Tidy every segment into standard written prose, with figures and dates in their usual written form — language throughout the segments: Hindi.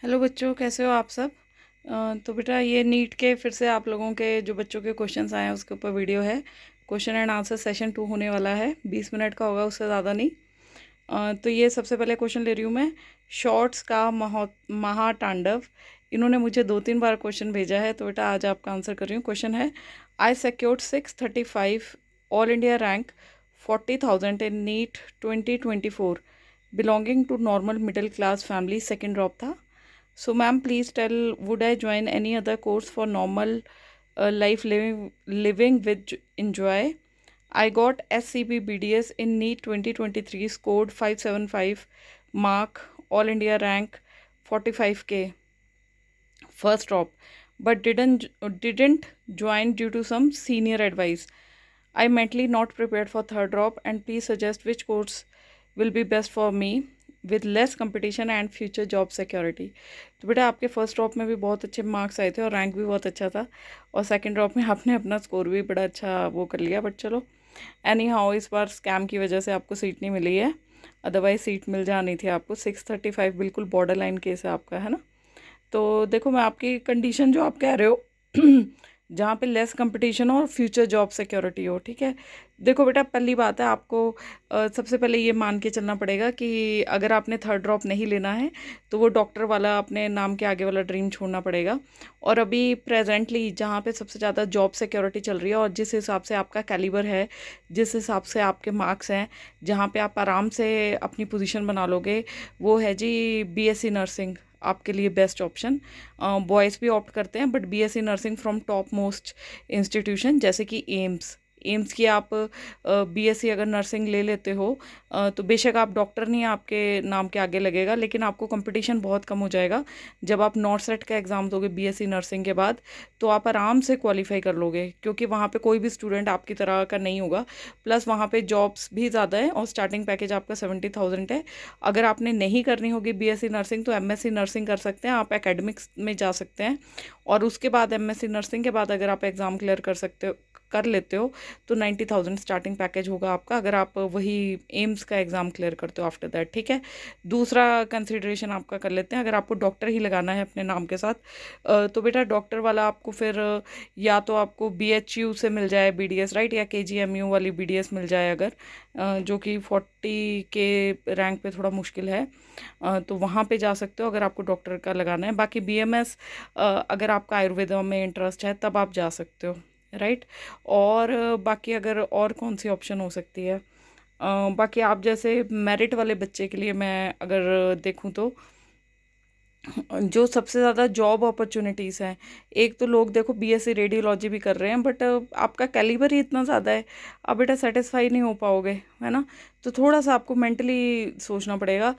हेलो बच्चों, कैसे हो आप सब। तो बेटा ये नीट के फिर से आप लोगों के जो बच्चों के क्वेश्चंस आए हैं उसके ऊपर वीडियो है। क्वेश्चन एंड आंसर सेशन 2 होने वाला है, 20 मिनट का होगा, उससे ज़्यादा नहीं। तो ये सबसे पहले क्वेश्चन ले रही हूँ मैं। शॉर्ट्स का महातांडव। इन्होंने मुझे 2-3 बार क्वेश्चन भेजा है, तो बेटा आज आपका आंसर कर रही हूँ। क्वेश्चन है, I secured 635 all India rank 40,000 in NEET 2024 belonging to normal middle class family. Second drop था। So, ma'am, please tell, would I join any other course for normal life living with enjoy? I got SCB BDS in NEET 2023, scored 575 mark, All India rank 45K, first drop, but didn't join due to some senior advice. I mentally not prepared for third drop, and please suggest which course will be best for me with less competition and future job security. तो बेटा आपके फर्स्ट ड्रॉप में भी बहुत अच्छे मार्क्स आए थे और रैंक भी बहुत अच्छा था, और सेकंड ड्रॉप में आपने अपना स्कोर भी बड़ा अच्छा वो कर लिया। बट चलो, एनी हाउ इस बार स्कैम की वजह से आपको सीट नहीं मिली है, अदरवाइज सीट मिल जानी थी आपको। 635 बिल्कुल बॉर्डर लाइन केस है आपका, है ना। तो देखो, मैं आपकी कंडीशन जो आप कह रहे हो जहाँ पे लेस कंपटीशन हो और फ्यूचर जॉब सिक्योरिटी हो, ठीक है। देखो बेटा, पहली बात है आपको सबसे पहले ये मान के चलना पड़ेगा कि अगर आपने थर्ड ड्रॉप नहीं लेना है तो वो डॉक्टर वाला अपने नाम के आगे वाला ड्रीम छोड़ना पड़ेगा। और अभी प्रेजेंटली जहाँ पे सबसे ज़्यादा जॉब सिक्योरिटी चल रही है और जिस हिसाब से आपका कैलिबर है, जिस हिसाब से आपके मार्क्स हैं, जहाँ पे आप आराम से अपनी पोजीशन बना लोगे, वो है जी बीएससी नर्सिंग आपके लिए बेस्ट ऑप्शन। बॉयज़ भी ऑप्ट करते हैं, but BSc nursing from top most institution जैसे कि एम्स की आप बीएससी अगर नर्सिंग ले लेते हो तो बेशक आप डॉक्टर नहीं आपके नाम के आगे लगेगा, लेकिन आपको कंपटीशन बहुत कम हो जाएगा। जब आप नॉट सेट का एग्ज़ाम दोगे बीएससी नर्सिंग के बाद, तो आप आराम से क्वालिफाई कर लोगे, क्योंकि वहाँ पे कोई भी स्टूडेंट आपकी तरह का नहीं होगा। प्लस वहाँ पे जॉब्स भी ज़्यादा है और स्टार्टिंग पैकेज आपका 70,000 है। अगर आपने नहीं करनी होगी बीएससी नर्सिंग तो एमएससी नर्सिंग कर सकते हैं, आप एकेडमिक्स में जा सकते हैं। और उसके बाद एमएससी नर्सिंग के बाद अगर आप एग्ज़ाम क्लियर कर लेते हो तो 90,000 स्टार्टिंग पैकेज होगा आपका, अगर आप वही एम्स का एग्ज़ाम क्लियर करते हो आफ्टर दैट, ठीक है। दूसरा कंसिडरेशन आपका कर लेते हैं, अगर आपको डॉक्टर ही लगाना है अपने नाम के साथ तो बेटा डॉक्टर वाला आपको फिर या तो आपको बीएचयू से मिल जाए बीडीएस, राइट, या केजीएमयू वाली बीडीएस मिल जाए अगर, जो कि 40 के रैंक पे थोड़ा मुश्किल है। तो वहाँ पे जा सकते हो अगर आपको डॉक्टर का लगाना है। बाकी बीएमएस अगर आपका आयुर्वेदा में इंटरेस्ट है तब आप जा सकते हो, राइट। और बाकी अगर और कौन सी ऑप्शन हो सकती है, बाकी आप जैसे मेरिट वाले बच्चे के लिए मैं अगर देखूँ तो जो सबसे ज़्यादा जॉब अपॉर्चुनिटीज़ हैं, एक तो लोग देखो बीएससी रेडियोलॉजी भी कर रहे हैं, बट आपका कैलिबर ही इतना ज़्यादा है, अब बेटा सेटिस्फाई नहीं हो पाओगे, है ना। तो थोड़ा सा आपको मेंटली सोचना पड़ेगा।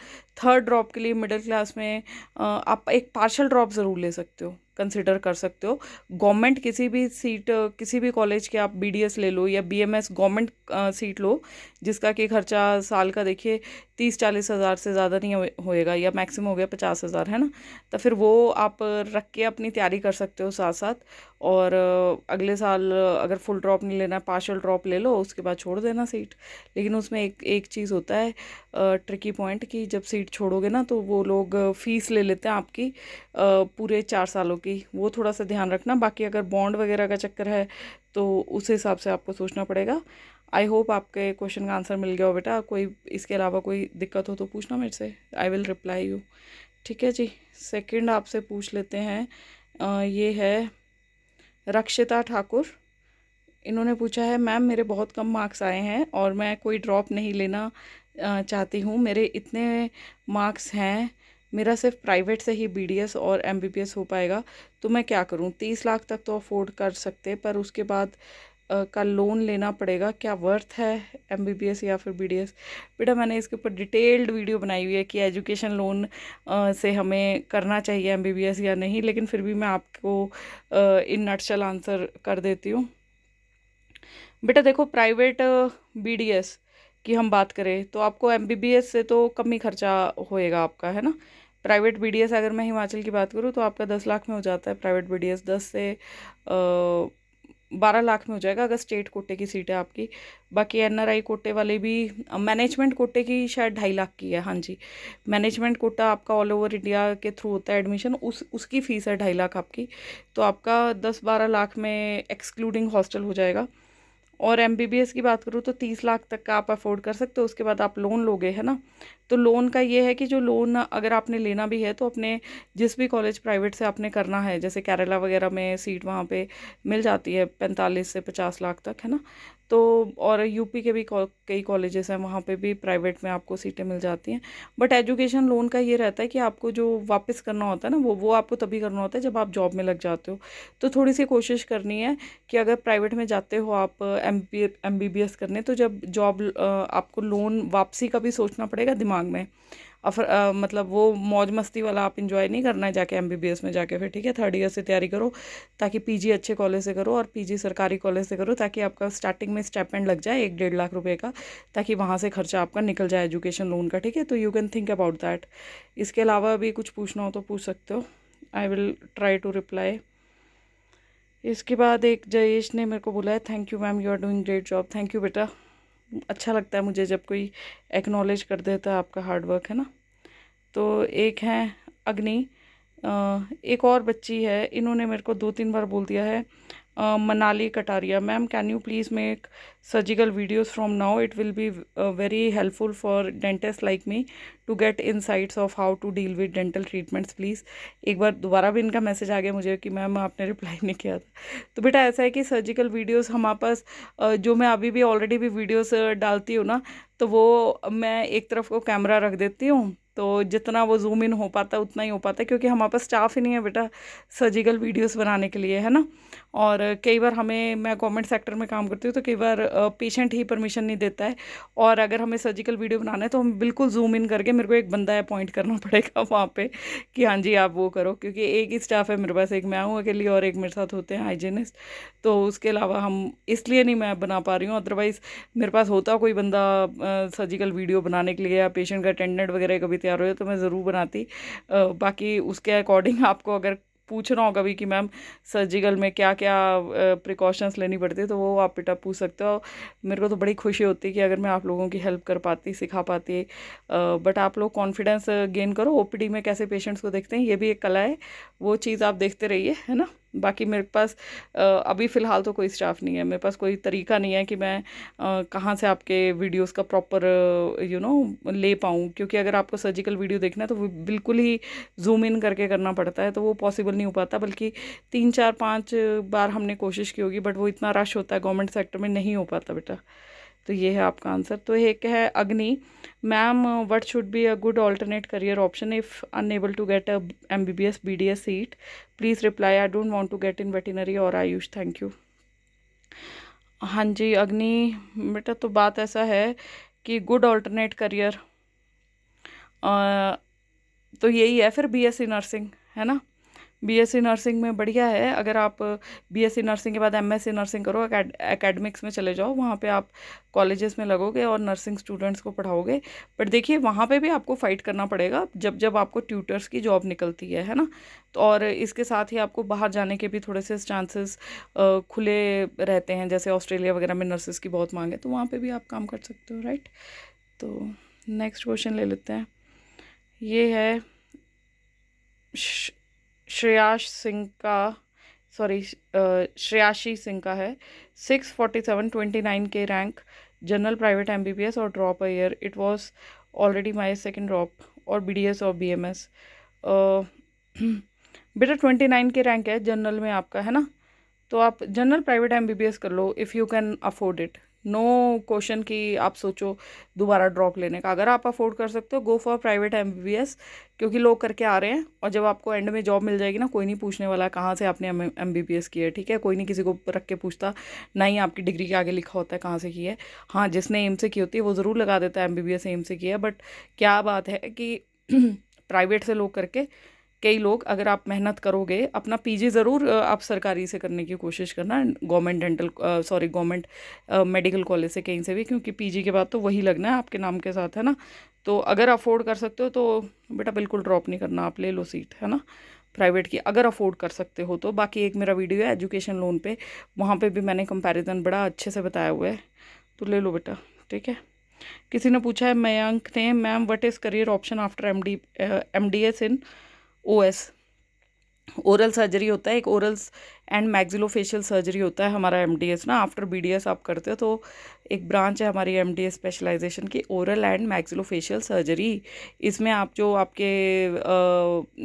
थर्ड ड्रॉप के लिए मिडिल क्लास में आप एक पार्शल ड्रॉप ज़रूर ले सकते हो, कंसिडर कर सकते हो। गवर्नमेंट किसी भी सीट किसी भी कॉलेज के आप बीडीएस ले लो या बीएमएस गवर्नमेंट सीट लो, जिसका कि खर्चा साल का देखिए 30-40 हज़ार से ज़्यादा नहीं होएगा, या मैक्सिमम हो गया 50 हज़ार, है ना। तो फिर वो आप रख के अपनी तैयारी कर सकते हो साथ साथ। और अगले साल अगर फुल ड्रॉप नहीं लेना, पार्शल ड्रॉप ले लो, उसके बाद छोड़ देना सीट। लेकिन उसमें एक एक चीज़ होता है ट्रिकी पॉइंट, कि जब सीट छोड़ोगे ना तो वो लोग फ़ीस ले लेते हैं आपकी पूरे 4 सालों की, वो थोड़ा सा ध्यान रखना। बाकी अगर बॉन्ड वगैरह का चक्कर है तो उस हिसाब से आपको सोचना पड़ेगा। आई होप आपके क्वेश्चन का आंसर मिल गया हो बेटा। कोई इसके अलावा कोई दिक्कत हो तो पूछना मेरे से, आई विल रिप्लाई यू, ठीक है जी। सेकंड आपसे पूछ लेते हैं, ये है रक्षिता ठाकुर। इन्होंने पूछा है, मैम मेरे बहुत कम मार्क्स आए हैं और मैं कोई ड्रॉप नहीं लेना चाहती हूँ, मेरे इतने मार्क्स हैं, मेरा सिर्फ प्राइवेट से ही बीडीएस और एमबीबीएस हो पाएगा, तो मैं क्या करूँ। 30 लाख तक तो अफोर्ड कर सकते, पर उसके बाद का लोन लेना पड़ेगा, क्या वर्थ है एमबीबीएस या फिर बीडीएस। बेटा मैंने इसके ऊपर डिटेल्ड वीडियो बनाई हुई है कि एजुकेशन लोन से हमें करना चाहिए एमबीबीएस या नहीं, लेकिन फिर भी मैं आपको इन नटशल आंसर कर देती हूँ। बेटा देखो, प्राइवेट बीडीएस की हम बात करें तो आपको एमबीबीएस से तो कम ही खर्चा होएगा आपका, है ना। प्राइवेट बीडीएस अगर मैं हिमाचल की बात करूँ तो आपका 10 लाख में हो जाता है प्राइवेट बीडीएस, 10 से 12 लाख में हो जाएगा अगर स्टेट कोटे की सीट है आपकी। बाकी एनआरआई कोटे वाले भी, मैनेजमेंट कोटे की शायद 2.5 लाख की है। हाँ जी, मैनेजमेंट कोटा आपका ऑल ओवर इंडिया के थ्रू होता है एडमिशन, उसकी फ़ीस है 2.5 लाख आपकी। तो आपका 10-12 लाख में एक्सक्लूडिंग हॉस्टल हो जाएगा। और एमबीबीएस की बात करूँ तो 30 लाख तक का आप अफोर्ड कर सकते हो। उसके बाद आप लोन लोगे, है ना। तो लोन का ये है कि जो लोन अगर आपने लेना भी है तो अपने जिस भी कॉलेज प्राइवेट से आपने करना है, जैसे केरला वगैरह में सीट वहाँ पे मिल जाती है 45 से 50 लाख तक, है ना। तो और यूपी के भी कई कॉलेजेस हैं, वहाँ पे भी प्राइवेट में आपको सीटें मिल जाती हैं। बट एजुकेशन लोन का ये रहता है कि आपको जो वापस करना होता है ना, वो आपको तभी करना होता है जब आप जॉब में लग जाते हो। तो थोड़ी सी कोशिश करनी है कि अगर प्राइवेट में जाते हो आप एमबीबीएस करने, तो जब जॉब आपको लोन वापसी का भी सोचना पड़ेगा दिमाग में। मतलब वो मौज मस्ती वाला आप इंजॉय नहीं करना है जाके एमबीबीएस में जाके। फिर ठीक है, 3rd ईयर से तैयारी करो ताकि पीजी अच्छे कॉलेज से करो, और पीजी सरकारी कॉलेज से करो, ताकि आपका स्टार्टिंग में स्टाइपेंड लग जाए 1-1.5 लाख रुपए का, ताकि वहाँ से खर्चा आपका निकल जाए एजुकेशन लोन का। ठीक है, तो you can think about that. इसके अलावा भी कुछ पूछना हो तो पूछ सकते हो, I will try to reply. इसके बाद एक जयेश ने मेरे को बोला है, thank you ma'am, you are doing great job. Thank you बेटा, अच्छा लगता है मुझे जब कोई एक्नॉलेज कर देता है आपका हार्ड वर्क, है ना। तो एक है अग्नि, एक और बच्ची है, इन्होंने मेरे को 2-3 बार बोल दिया है, Manali Kataria, ma'am can you please make surgical videos from now, it will be very helpful for dentist like me to get insights of how to deal with dental treatments please. एक बार दोबारा भी इनका मैसेज आ गया मुझे कि मैम आपने रिप्लाई नहीं किया था। तो बेटा ऐसा है कि सर्जिकल वीडियोस हमारे पास, जो मैं अभी भी ऑलरेडी भी वीडियोस डालती हूँ ना, तो वो मैं एक तरफ को कैमरा रख देती हूँ, तो जितना वो जूम इन हो पाता है उतना ही हो पाता है, क्योंकि हमारे पास स्टाफ ही नहीं है बेटा सर्जिकल वीडियोस बनाने के लिए, है ना। और कई बार मैं गवर्नमेंट सेक्टर में काम करती हूँ, तो कई बार पेशेंट ही परमिशन नहीं देता है, और अगर हमें सर्जिकल वीडियो बनाना है तो हम बिल्कुल जूम इन करके मेरे को एक बंदा अपॉइंट करना पड़ेगा वहाँ पे कि हाँ जी आप वो करो, क्योंकि एक ही स्टाफ है मेरे पास, एक मैं हूँ अकेली और एक मेरे साथ होते हैं हाइजीनिस्ट। तो उसके अलावा हम इसलिए नहीं मैं बना पा रही हूँ, अदरवाइज़ मेरे पास होता कोई बंदा सर्जिकल वीडियो बनाने के लिए, या पेशेंट का अटेंडेंट वगैरह कभी तैयार हो जाए तो मैं ज़रूर बनाती। बाकी उसके अकॉर्डिंग आपको अगर पूछना होगा भी कि मैम सर्जिकल में क्या क्या प्रिकॉशंस लेनी पड़ती है, तो वो आप बेटा पूछ सकते हो। मेरे को तो बड़ी खुशी होती है कि अगर मैं आप लोगों की हेल्प कर पाती, सिखा पाती। बट आप लोग कॉन्फिडेंस गेन करो, ओपीडी में कैसे पेशेंट्स को देखते हैं, ये भी एक कला है, वो चीज़ आप देखते रहिए, है ना। बाकी मेरे पास अभी फ़िलहाल तो कोई स्टाफ नहीं है, मेरे पास कोई तरीका नहीं है कि मैं कहाँ से आपके वीडियोस का प्रॉपर ले पाऊँ, क्योंकि अगर आपको सर्जिकल वीडियो देखना है तो वो बिल्कुल ही जूम इन करके करना पड़ता है, तो वो पॉसिबल नहीं हो पाता। बल्कि 3-4-5 बार हमने कोशिश की होगी, बट वो इतना रश होता है गवर्नमेंट सेक्टर में, नहीं हो पाता बेटा। तो ये है आपका आंसर। तो एक है Agni, ma'am what should be a good alternate career option if unable to get a MBBS BDS seat, please reply, I don't want to get in veterinary और आयुष, थैंक यू। हाँ जी अग्नि बेटा, तो बात ऐसा है कि गुड ऑल्टरनेट करियर तो यही है फिर बीएससी नर्सिंग, है ना। बीएससी नर्सिंग में बढ़िया है, अगर आप बीएससी नर्सिंग के बाद एमएससी नर्सिंग करो, एकेडमिक्स में चले जाओ, वहाँ पे आप कॉलेजेस में लगोगे और नर्सिंग स्टूडेंट्स को पढ़ाओगे। बट देखिए वहाँ पे भी आपको फ़ाइट करना पड़ेगा जब जब आपको ट्यूटर्स की जॉब निकलती है ना। तो और इसके साथ ही आपको बाहर जाने के भी थोड़े से चांसेस खुले रहते हैं, जैसे ऑस्ट्रेलिया वगैरह में नर्सेस की बहुत मांग है, तो वहाँ पर भी आप काम कर सकते हो, राइट। तो नेक्स्ट क्वेश्चन ले लेते हैं। ये है श्रेयाश सिंह का, सॉरी श्रेयाशी सिंह का है, 647 29 के रैंक, जनरल प्राइवेट एमबीबीएस और drop a year, it was already my second drop और बीडीएस और बीएमएस। बेटा 29 के रैंक है जनरल में आपका, है ना। तो आप जनरल प्राइवेट एमबीबीएस कर लो if you can afford it, no question कि आप सोचो दोबारा ड्रॉप लेने का। अगर आप अफोर्ड कर सकते हो, गो फॉर प्राइवेट एमबीबीएस, क्योंकि लोग करके आ रहे हैं, और जब आपको एंड में जॉब मिल जाएगी ना, कोई नहीं पूछने वाला कहाँ से आपने एमबीबीएस किया है, ठीक है। कोई नहीं किसी को रख के पूछता, ना ही आपकी डिग्री के आगे लिखा होता है कहाँ से की है। हाँ, जिसने एम से की होती है वो ज़रूर लगा देता है एमबीबीएस एम से किया है, बट क्या बात है कि प्राइवेट से लोग करके, कई लोग, अगर आप मेहनत करोगे, अपना पीजी ज़रूर आप सरकारी से करने की कोशिश करना, गवर्नमेंट गवर्नमेंट मेडिकल कॉलेज से, कहीं से भी, क्योंकि पीजी के बाद तो वही लगना है आपके नाम के साथ, है ना। तो अगर अफोर्ड कर सकते हो तो बेटा बिल्कुल ड्रॉप नहीं करना, आप ले लो सीट, है ना। प्राइवेट की, अगर अफोर्ड कर सकते हो तो। बाकी एक मेरा वीडियो है एजुकेशन लोन पे, वहाँ पे भी मैंने कंपैरिजन बड़ा अच्छे से बताया हुआ है, तो ले लो बेटा, ठीक है। किसी ने पूछा है मयंक ने, ma'am what is career option after MDS in OS। Oral surgery होता है एक, ओरल्स एंड मैक्सिलोफेशियल सर्जरी होता है हमारा MDS ना। आफ्टर BDS आप करते हो तो एक ब्रांच है हमारी MDS स्पेशलाइजेशन की, ओरल एंड मैक्सिलोफेशियल सर्जरी। इसमें आप जो आपके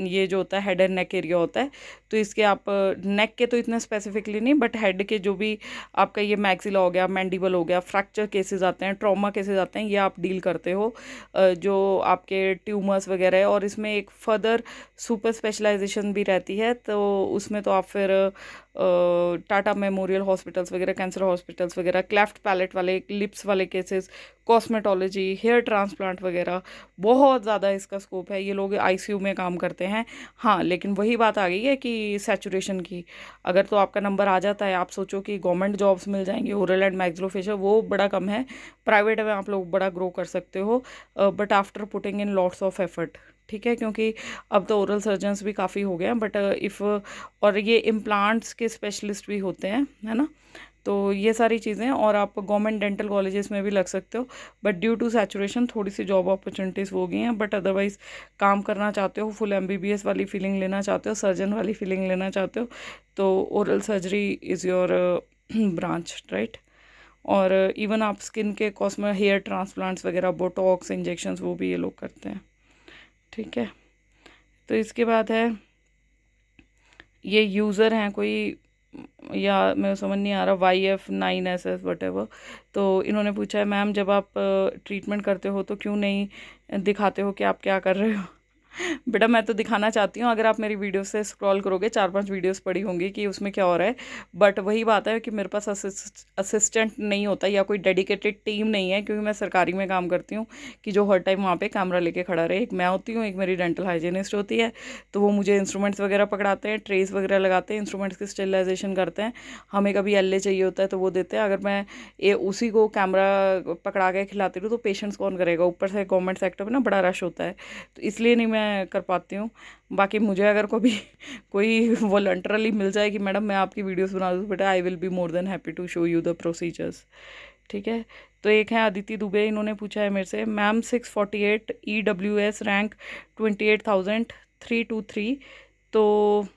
ये जो होता है हेड एंड नेक एरिया होता है, तो इसके आप नेक के तो इतना स्पेसिफिकली नहीं, बट हेड के जो भी आपका ये मैक्सिला हो गया, मैंडिबल हो गया, फ्रैक्चर केसेस आते हैं, ट्रॉमा केसेस आते हैं, ये आप डील करते हो, जो आपके ट्यूमर्स वगैरह है। और इसमें एक फर्दर सुपर स्पेशलाइजेशन भी रहती है, तो उसमें तो आप फिर टाटा मेमोरियल हॉस्पिटल्स वगैरह, कैंसर हॉस्पिटल्स वगैरह, क्लेफ्ट पैलेट वाले, लिप्स वाले केसेस, कॉस्मेटोलॉजी, हेयर ट्रांसप्लांट वगैरह, बहुत ज़्यादा इसका स्कोप है। ये लोग ICU में काम करते हैं। हाँ, लेकिन वही बात आ गई है कि सैचुरेशन की, अगर तो आपका नंबर आ जाता है, आप सोचो कि गवर्नमेंट जॉब्स मिल जाएंगे, ओरल एंड मैक्सिलोफेशियल, वो बड़ा कम है। प्राइवेट में आप लोग बड़ा ग्रो कर सकते हो, but after putting in lots of effort, ठीक है। क्योंकि अब तो ओरल सर्जन्स भी काफ़ी हो गए हैं, बट इफ़, और ये इम्प्लांट्स के स्पेशलिस्ट भी होते हैं, है ना। तो ये सारी चीज़ें, और आप गवर्नमेंट डेंटल कॉलेजेस में भी लग सकते हो, बट ड्यू टू सैचुरेशन थोड़ी सी जॉब अपॉर्चुनिटीज़ हो गई हैं। बट अदरवाइज़ काम करना चाहते हो, फुल MBBS वाली फीलिंग लेना चाहते हो, सर्जन वाली फीलिंग लेना चाहते हो, तो oral surgery is your branch, right. और इवन आप स्किन के कॉस्मे हेयर ट्रांसप्लांट्स वगैरह, बोटॉक्स इंजेक्शंस, वो भी ये लोग करते हैं, ठीक है। तो इसके बाद है, ये यूज़र हैं कोई, या मेरे समझ नहीं आ रहा, YF9SS वटेवर। तो इन्होंने पूछा है मैम जब आप ट्रीटमेंट करते हो तो क्यों नहीं दिखाते हो कि आप क्या कर रहे हो। बेटा मैं तो दिखाना चाहती हूँ, अगर आप मेरी वीडियो से स्क्रॉल करोगे 4-5 वीडियोस पड़ी होंगी कि उसमें क्या हो रहा है, बट वही बात है कि मेरे पास असिस्टेंट नहीं होता, या कोई डेडिकेटेड टीम नहीं है, क्योंकि मैं सरकारी में काम करती हूँ, कि जो हर टाइम वहाँ पे कैमरा लेके खड़ा रहे। एक मैं होती हूँ, एक मेरी डेंटल हाइजीनिस्ट होती है, तो वो मुझे इंस्ट्रूमेंट्स वगैरह पकड़ाते हैं, ट्रेस वगैरह लगाते हैं, इंस्ट्रूमेंट्स की स्टेरिलाइजेशन करते हैं। हमें कभी LA चाहिए होता है तो वो देते हैं। अगर मैं उसी को कैमरा पकड़ा के खिलाती रहूँ तो पेशेंट्स कौन करेगा, ऊपर से गवर्नमेंट सेक्टर में ना बड़ा रश होता है, तो इसलिए नहीं मैं कर पाती हूँ। बाकी मुझे अगर कोई वॉलंटरली मिल जाए कि मैडम मैं आपकी वीडियोस बना दूँ, बेटा I will be more than happy to show you the procedures, ठीक है। तो एक है अदिति दुबे, इन्होंने पूछा है मेरे से, मैम 648 EWS रैंक 28,323, तो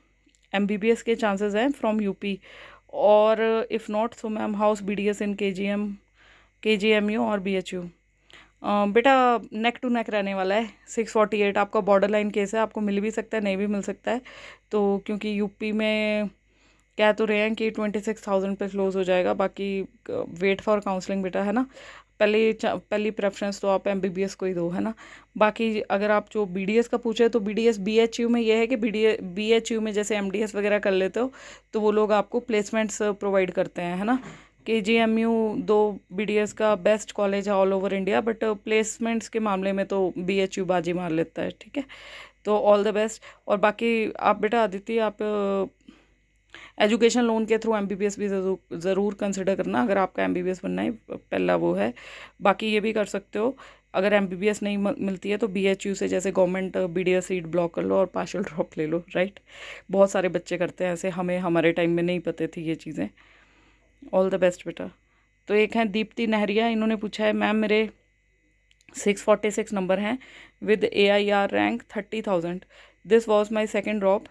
MBBS के चांसेस हैं फ्रॉम UP, और if not so ma'am house BDS in KGMU और BHU। बेटा नेक टू नेक रहने वाला है। 648 आपका बॉर्डर लाइन केस है, आपको मिल भी सकता है, नहीं भी मिल सकता है। तो क्योंकि UP में कह तो रहे हैं कि 26,000 पे क्लोज हो जाएगा, बाकी वेट फॉर काउंसलिंग बेटा, है ना। पहली प्रेफरेंस तो आप MBBS को ही दो, है ना। बाकी अगर आप जो BDS का पूछे तो BDS BHU में ये है कि BHU में जैसे MDS वगैरह कर लेते हो तो वो लोग आपको प्लेसमेंट्स प्रोवाइड करते हैं, है ना। KGMU दो BDS का बेस्ट कॉलेज है all over India, but placements के मामले में तो BHU बाजी मार लेता है, ठीक है। तो ऑल द बेस्ट। और बाकी आप बेटा आदित्य, आप एजुकेशन लोन के थ्रू MBBS भी ज़रूर कंसिडर करना, अगर आपका MBBS बनना है, पहला वो है। बाकी ये भी कर सकते हो, अगर MBBS नहीं मिलती है तो BHU से जैसे गवर्नमेंट BDS सीट ब्लॉक कर लो और पार्शियल ड्रॉप ले लो, राइट। बहुत सारे बच्चे करते हैं ऐसे, हमें हमारे टाइम में नहीं पता थी ये चीज़ें। ऑल द बेस्ट बेटा। तो एक है दीप्ति नहरिया, इन्होंने पूछा है मैम मेरे 646 नंबर हैं with AIR rank 30,000, this was my second drop,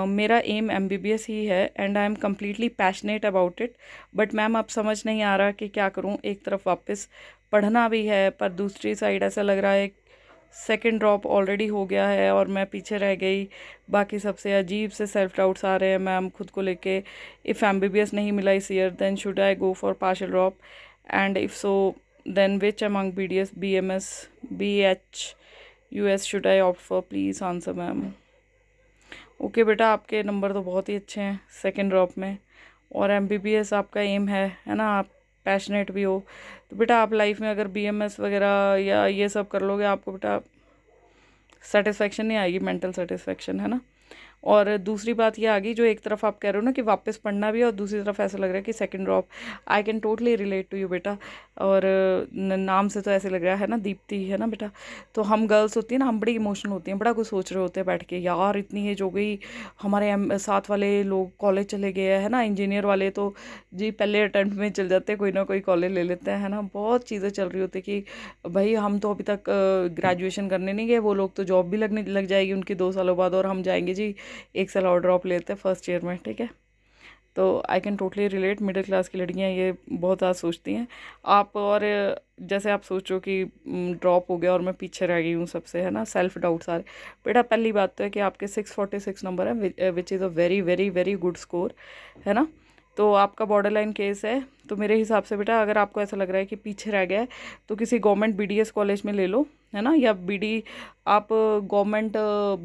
मेरा एम MBBS ही है and I am completely passionate about it, but ma'am अब समझ नहीं आ रहा कि क्या करूँ। एक तरफ वापस पढ़ना भी है, पर दूसरी साइड ऐसा लग रहा है सेकेंड ड्रॉप ऑलरेडी हो गया है और मैं पीछे रह गई। बाकी सबसे अजीब से सेल्फ डाउट्स आ रहे हैं मैम खुद को लेके। इफ़ MBBS नहीं मिला इस year then should I go for partial drop, and if so then which among BDS BMS BHUS should I opt for, please answer ma'am. Okay बेटा, आपके नंबर तो बहुत ही अच्छे हैं सेकेंड ड्रॉप में, और MBBS आपका एम है ना, आप पैशनेट भी हो, तो बेटा आप लाइफ में अगर BMS वगैरह या ये सब कर लोगे, आपको बेटा सेटिस्फेक्शन नहीं आएगी, मेंटल सेटिस्फेक्शन, है ना। और दूसरी बात ये आ गई, जो एक तरफ आप कह रहे हो ना कि वापस पढ़ना भी है और दूसरी तरफ ऐसा लग रहा है कि second drop. I can totally relate to you बेटा। और नाम से तो ऐसे लग रहा है ना, दीप्ति है ना बेटा। तो हम गर्ल्स होती हैं ना, हम बड़ी इमोशनल होती हैं, बड़ा कुछ सोच रहे होते हैं बैठ के, यार इतनी एज हो गई, हमारे साथ वाले लोग कॉलेज चले गए हैं ना, इंजीनियर वाले तो जी पहले अटेम्प्ट में चल जाते हैं, कोई ना कोई कॉलेज ले लेते हैं, है ना। बहुत चीज़ें चल रही होती कि भाई हम तो अभी तक ग्रेजुएशन करने नहीं गए, वो लोग तो जॉब भी लगने लग जाएगी उनकी 2 सालों बाद, और हम जाएंगे जी 1 साल और ड्रॉप लेते हैं फर्स्ट ईयर में, ठीक है। तो आई can totally relate, middle class की लड़कियां ये बहुत ज़्यादा सोचती हैं। आप और जैसे आप सोचो कि ड्रॉप हो गया और मैं पीछे रह गई हूँ सबसे, है ना, सेल्फ डाउट सारे। बेटा पहली बात तो है कि आपके 646 नंबर है, which is a very very very good score, है ना। तो आपका बॉर्डर लाइन केस है, तो मेरे हिसाब से बेटा अगर आपको ऐसा लग रहा है कि पीछे रह गया है तो किसी गवर्नमेंट बीडीएस कॉलेज में ले लो, है ना, या बीडी आप गवर्नमेंट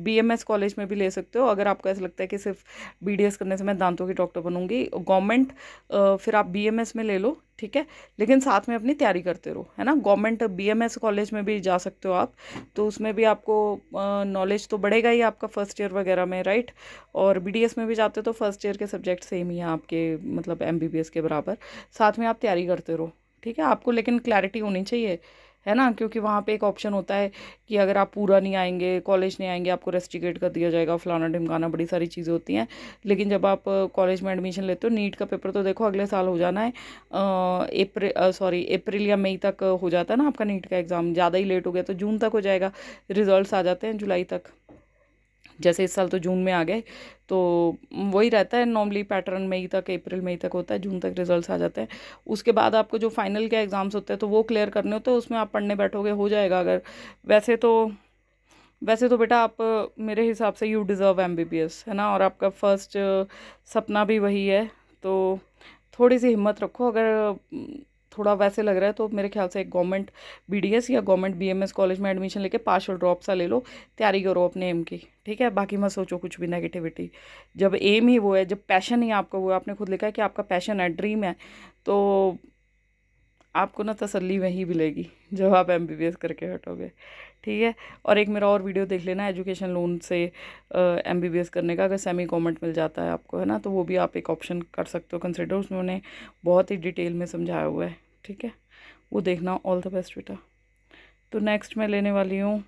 बीएमएस कॉलेज में भी ले सकते हो। अगर आपको ऐसा लगता है कि सिर्फ बीडीएस करने से मैं दांतों की डॉक्टर बनूंगी, गवर्नमेंट फिर आप बीएमएस में ले लो, ठीक है, लेकिन साथ में अपनी तैयारी करते रहो, है ना। गवर्नमेंट बीएमएस कॉलेज में भी जा सकते हो आप, तो उसमें भी आपको नॉलेज तो बढ़ेगा ही आपका फर्स्ट ईयर वगैरह में, राइट। और बीडीएस में भी जाते हो तो फर्स्ट ईयर के सब्जेक्ट सेम ही हैं आपके, मतलब एमबीबीएस के बराबर, साथ में आप तैयारी करते रहो, ठीक है। आपको लेकिन क्लैरिटी होनी चाहिए, है ना, क्योंकि वहाँ पे एक ऑप्शन होता है कि अगर आप पूरा नहीं आएंगे, कॉलेज नहीं आएंगे, आपको रेस्ट्रिकेट कर दिया जाएगा, फलाना ढिमकाना, बड़ी सारी चीज़ें होती हैं। लेकिन जब आप कॉलेज में एडमिशन लेते हो, नीट का पेपर तो देखो अगले साल हो जाना है, अप्रैल या मई तक हो जाता है ना आपका नीट का एग्ज़ाम। ज़्यादा ही लेट हो गया तो जून तक हो जाएगा, रिजल्ट्स आ जाते हैं जुलाई तक, जैसे इस साल तो जून में आ गए। तो वही रहता है नॉर्मली पैटर्न, मई तक, अप्रैल मई तक होता है, जून तक रिजल्ट्स आ जाते हैं। उसके बाद आपको जो फाइनल के एग्ज़ाम्स होते हैं तो वो क्लियर करने होते हैं, उसमें आप पढ़ने बैठोगे हो जाएगा। अगर वैसे तो बेटा आप मेरे हिसाब से यू डिज़र्व एमबीबीएस, है ना, और आपका फर्स्ट सपना भी वही है। तो थोड़ी सी हिम्मत रखो। अगर थोड़ा वैसे लग रहा है तो मेरे ख्याल से एक गवर्नमेंट बीडीएस या गवर्नमेंट बीएमएस कॉलेज में एडमिशन लेके पार्शियल ड्रॉप सा ले लो, तैयारी करो अपने एम की, ठीक है। बाकी मत सोचो कुछ भी नेगेटिविटी। जब एम ही वो है, जब पैशन ही आपका वो है, आपने खुद लिखा है कि आपका पैशन है, ड्रीम है, तो आपको ना तसल्ली वहीं मिलेगी जब आप एमबीबीएस करके हटोगे, ठीक है। और एक मेरा और वीडियो देख लेना एजुकेशन लोन से एमबीबीएस करने का, अगर सेमी गवर्नमेंट मिल जाता है आपको, है ना, तो वो भी आप एक ऑप्शन कर सकते हो कंसिडर, उसमें उन्होंने बहुत ही डिटेल में समझाया हुआ है, ठीक है, वो देखना। ऑल द बेस्ट बेटा। तो नेक्स्ट मैं लेने वाली हूँ,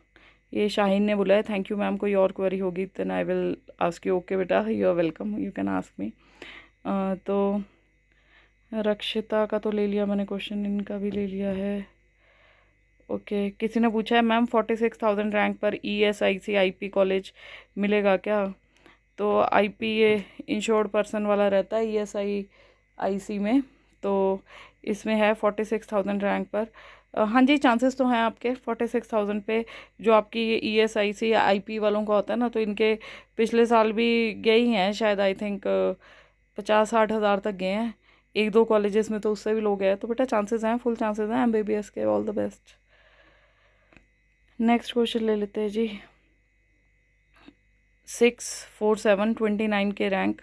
ये शाहीन ने बोला है, थैंक यू मैम, कोई और क्वेरी होगी then I will ask you. Okay बेटा, you are welcome, you can ask me. तो रक्षिता का तो ले लिया मैंने क्वेश्चन, इनका भी ले लिया है। ओके किसी ने पूछा है मैम 46,000 रैंक पर ESIC IP कॉलेज मिलेगा क्या? तो IP ये इंश्योर्ड पर्सन वाला रहता है ESIC में, तो इसमें है 46,000 रैंक पर। हाँ जी, चांसेस तो हैं आपके 46,000 पे। जो आपकी ये ESIC या IP वालों का होता है ना, तो इनके पिछले साल भी गए ही हैं शायद, आई थिंक 50-60 हज़ार तक गए हैं। एक दो कॉलेजेस में तो उससे भी लोग गए, तो बेटा चांसेस हैं, फुल चांसेस हैं MBBS के। All the best. Next question ले लेते हैं जी। 64729 के रैंक,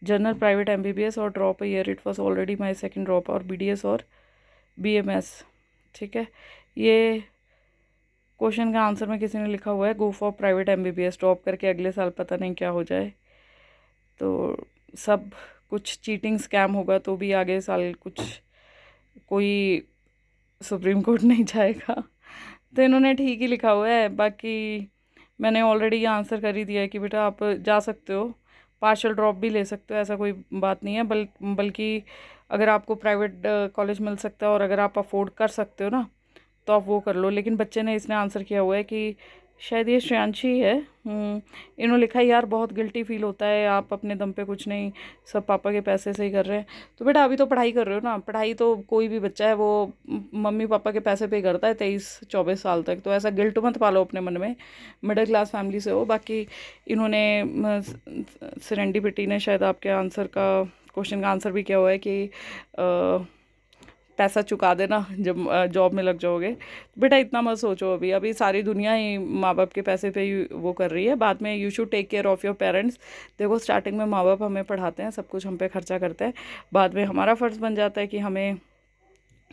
जनरल प्राइवेट MBBS और drop year, it was already my second drop, और BDS और BMS, ठीक है। ये क्वेश्चन का आंसर में किसी ने लिखा हुआ है go for private MBBS, drop करके अगले साल पता नहीं क्या हो जाए। तो सब कुछ चीटिंग स्कैम होगा तो भी आगे साल कुछ कोई सुप्रीम कोर्ट नहीं जाएगा। तो इन्होंने ठीक ही लिखा हुआ है। बाकी मैंने ऑलरेडी आंसर कर ही दिया है कि बेटा आप जा सकते हो, पार्शियल ड्रॉप भी ले सकते हो, ऐसा कोई बात नहीं है। बल्कि अगर आपको प्राइवेट कॉलेज मिल सकता है और अगर आप अफोर्ड कर सकते हो ना, तो आप वो कर लो। लेकिन बच्चे ने इसने आंसर किया हुआ है कि शायद ये श्रेयांशी है, इन्होंने लिखा है यार बहुत गिल्टी फील होता है, आप अपने दम पे कुछ नहीं, सब पापा के पैसे से ही कर रहे हैं। तो बेटा अभी तो पढ़ाई कर रहे हो ना, पढ़ाई तो कोई भी बच्चा है वो मम्मी पापा के पैसे पे करता है 23-24 साल तक, तो ऐसा गिल्ट मत पालो अपने मन में, मिडिल क्लास फैमिली से हो। बाकी इन्होंने सेरेंडिपिटी ने शायद आपके आंसर का, क्वेश्चन का आंसर भी किया हुआ है कि पैसा चुका देना जब जॉब में लग जाओगे। बेटा इतना मत सोचो, अभी अभी सारी दुनिया ही माँ बाप के पैसे पे ही वो कर रही है। बाद में you should take care of your parents. देखो स्टार्टिंग में माँ बाप हमें पढ़ाते हैं, सब कुछ हम पे खर्चा करते हैं, बाद में हमारा फ़र्ज़ बन जाता है कि हमें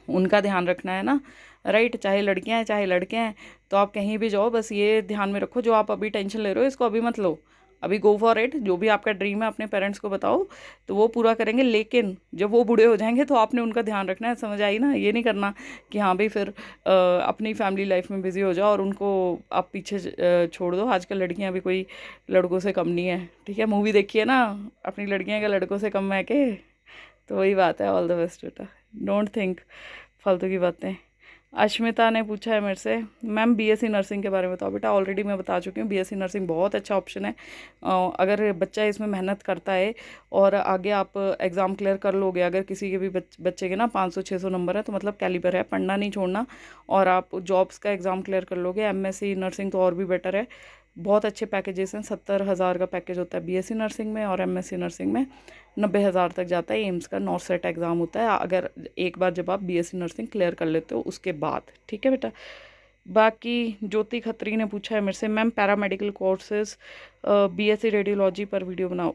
उनका ध्यान रखना है ना, राइट, चाहे लड़कियां हैं चाहे लड़के हैं, तो आप कहीं भी जाओ बस ये ध्यान में रखो, जो आप अभी टेंशन ले रहे हो इसको अभी मत लो, अभी गो फॉर इट। जो भी आपका ड्रीम है अपने पेरेंट्स को बताओ, तो वो पूरा करेंगे, लेकिन जब वो बूढ़े हो जाएंगे तो आपने उनका ध्यान रखना है, समझ आई ना? ये नहीं करना कि हाँ भाई फिर अपनी फैमिली लाइफ में बिजी हो जाओ और उनको आप पीछे छोड़ दो। आजकल लड़कियां भी कोई लड़कों से कम नहीं है, ठीक है? मूवी देखिए ना, अपनी लड़कियां क्या लड़कों से कम है के? तो वही बात है। ऑल द बेस्ट बेटा, डोंट थिंक फालतू की बातें। अश्मिता ने पूछा है मेरे से, मैम बीएससी नर्सिंग के बारे में बताओ। बेटा ऑलरेडी मैं बता चुकी हूँ, बीएससी नर्सिंग बहुत अच्छा ऑप्शन है। अगर बच्चा इसमें मेहनत करता है और आगे आप एग्ज़ाम क्लियर कर लोगे, अगर किसी के भी बच्चे के ना 500-600 नंबर है, तो मतलब कैलिबर है, पढ़ना नहीं छोड़ना, और आप जॉब्स का एग्ज़ाम क्लियर कर लोगे। एमएससी नर्सिंग तो और भी बेटर है, बहुत अच्छे पैकेजेस हैं। 70,000 का पैकेज होता है बीएससी नर्सिंग में, और एमएससी नर्सिंग में 90,000 तक जाता है। एम्स का नॉर्सेट एग्ज़ाम होता है, अगर एक बार जब आप बीएससी नर्सिंग क्लियर कर लेते हो उसके बाद, ठीक है बेटा? बाकी ज्योति खत्री ने पूछा है मेरे से, ma'am paramedical courses BSc radiology पर वीडियो बनाओ।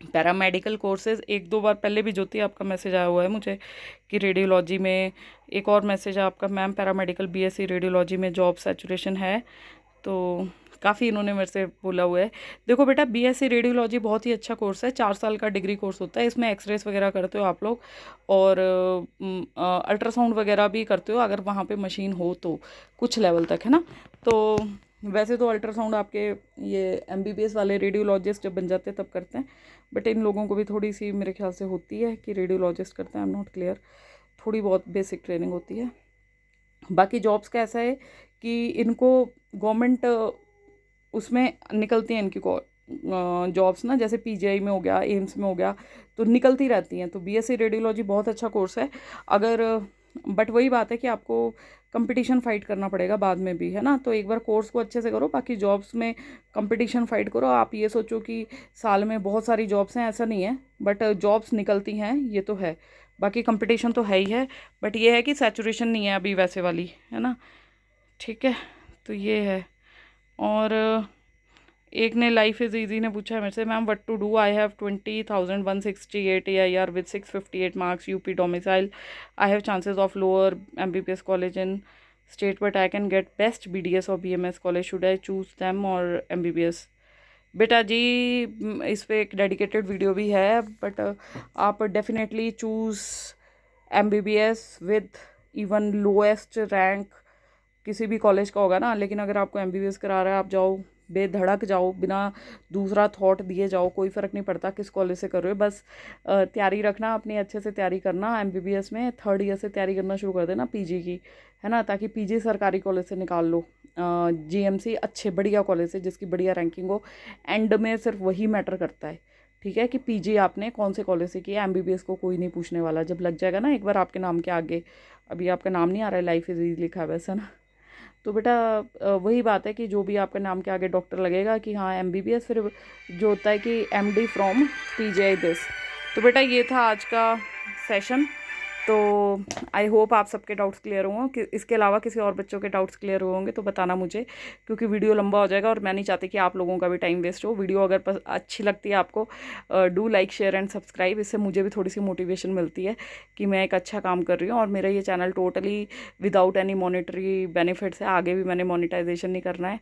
पैरामेडिकल कोर्सेज 1-2 बार पहले भी ज्योति आपका मैसेज आया हुआ है मुझे कि रेडियोलॉजी में। एक और मैसेज है आपका, मैम पैरामेडिकल बीएससी रेडियोलॉजी में जॉब सैचुरेशन है, तो काफ़ी इन्होंने मेरे से बोला हुआ है। देखो बेटा, बीएससी रेडियोलॉजी बहुत ही अच्छा कोर्स है, 4 साल का डिग्री कोर्स होता है। इसमें एक्सरेस वगैरह करते हो आप लोग, और अल्ट्रासाउंड वगैरह भी करते हो अगर वहाँ पे मशीन हो तो, कुछ लेवल तक, है ना? तो वैसे तो अल्ट्रासाउंड आपके ये एमबीबीएस वाले रेडियोलॉजिस्ट जब बन जाते हैं तब करते हैं, बट इन लोगों को भी थोड़ी सी मेरे ख्याल से होती है कि रेडियोलॉजिस्ट करते हैं। आई एम नॉट क्लियर, थोड़ी बहुत बेसिक ट्रेनिंग होती है। बाकी जॉब्स का ऐसा है कि इनको गवर्नमेंट उसमें निकलती हैं इनकी जॉब्स ना, जैसे पीजीआई में हो गया, एम्स में हो गया, तो निकलती रहती हैं। तो बीएससी रेडियोलॉजी बहुत अच्छा कोर्स है। अगर बट वही बात है कि आपको कंपटीशन फाइट करना पड़ेगा बाद में भी, है ना? तो एक बार कोर्स को अच्छे से करो, बाकी जॉब्स में कंपटीशन फाइट करो। आप ये सोचो कि साल में बहुत सारी जॉब्स हैं, ऐसा नहीं है, बट जॉब्स निकलती हैं, ये तो है। बाकी कंपटीशन तो है ही है, बट ये है कि सैचुरेशन नहीं है अभी वैसे वाली, है ना? ठीक है, तो ये है। और एक ने लाइफ इज़ ईजी ने पूछा है मेरे से, ma'am what to do, I have 20,168 AIR with 658 marks, UP domicile, I have chances of lower MBBS college in state, but I can get best BDS और BMS college, should I choose them और एमबीबीएस? बेटा जी, इस पर एक डेडिकेटेड वीडियो भी है, बट आप definitely choose MBBS with even lowest rank किसी भी कॉलेज का होगा ना। लेकिन अगर आपको एमबीबीएस करा रहा है, आप जाओ, बेधड़क जाओ, बिना दूसरा थॉट दिए जाओ, कोई फ़र्क नहीं पड़ता किस कॉलेज से कर रहे हो, बस तैयारी रखना, अपनी अच्छे से तैयारी करना। एमबीबीएस में 3rd ईयर से तैयारी करना शुरू कर देना पीजी की, है ना? ताकि पीजी सरकारी कॉलेज से निकाल लो, जीएमसी अच्छे बढ़िया कॉलेज से जिसकी बढ़िया रैंकिंग हो। एंड में सिर्फ वही मैटर करता है, ठीक है, कि पीजी आपने कौन से कॉलेज से किया। एमबीबीएस को कोई नहीं पूछने वाला, जब लग जाएगा ना एक बार आपके नाम के आगे। अभी आपका नाम नहीं आ रहा है, लाइफ इज ईजी लिखा है वैसे ना। तो बेटा वही बात है कि जो भी आपके नाम के आगे डॉक्टर लगेगा कि हाँ एमबीबीएस, फिर जो होता है कि एमडी फ्रॉम पीजीआई दिस। तो बेटा ये था आज का सेशन। तो आई होप आप सबके डाउट्स क्लियर हों, कि इसके अलावा किसी और बच्चों के डाउट्स क्लियर होंगे तो बताना मुझे, क्योंकि वीडियो लंबा हो जाएगा और मैं नहीं चाहती कि आप लोगों का भी टाइम वेस्ट हो। वीडियो अगर अच्छी लगती है आपको, do like share and subscribe, इससे मुझे भी थोड़ी सी मोटिवेशन मिलती है कि मैं एक अच्छा काम कर रही हूँ। और मेरा ये channel totally without any monetary benefits है, आगे भी मैंने मोनिटाइजेशन नहीं करना है।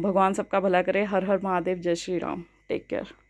भगवान सबका भला करे। हर हर महादेव, जय श्री राम, टेक केयर।